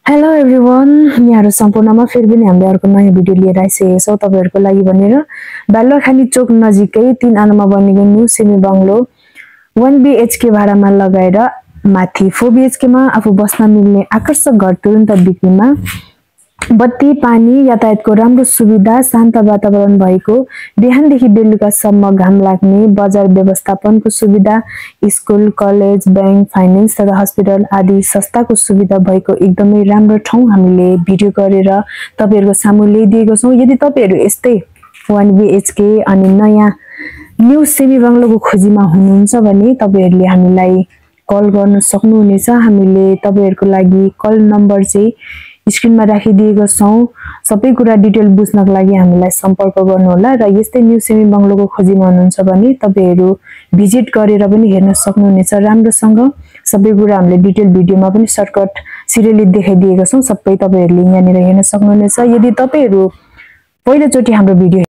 Hello everyone, यहाँहरु सम्पूर्णमा फेरि पनि हामीले अर्को नयाँ भिडियो लिएर आइसकेका छौं तपाईहरुको लागि भनेर। बालुवाखानी चोक नजिकै 3 आनामा बनेको न्यू सेमी बंगलो 1 BHK भाडामा लगाएर माथि 4 BHK मा आफू बस्न मिल्ने आकर्षक घर तुरुन्त बिक्रीमा। बत्ती, पानी, यातायातको राम्रो सुविधा, शान्त वातावरण भएको, बिहानदेखि बेलुकासम्म घाम लाग्ने, बजार व्यवस्थापनको सुविधा, स्कुल, कलेज, बैंक, फाइनान्स तथा हस्पिटल आदि संस्थाको सुविधा भएको एकदमै राम्रो ठाउँ हामीले भिडियो गरेर तपाईहरुको सामु ल्याइदिएको छौं। यदि तपाईहरु यस्तै 1 BHK अनि नयाँ न्यू सेमी बंगलोको खोजीमा हुनुहुन्छ भने तपाईहरुले हामीलाई कल गर्न सक्नुहुनेछ। हामीले तपाईहरुको लागि कल नम्बर चाहिँ स्क्रिनमा राखिदिएको छौं। सबै कुरा डिटेल बुझ्नको लागि हामीलाई सम्पर्क गर्नुहोला र यस्तै न्यू सेमी बंगलोको खोजीमा हुनुहुन्छ भने तपाईहरु भिजिट गरेर पनि हेर्न सक्नुहुनेछ। राम्रोसँग सबै कुरा हामीले डिटेल भिडियोमा पनि सर्टकट सिरियली देखाइदिएको छौं। सबै तपाईहरुले यहाँनिर हेर्न सक्नुहुनेछ। यदि तपाईहरु पहिलो चोटी हाम्रो भिडियो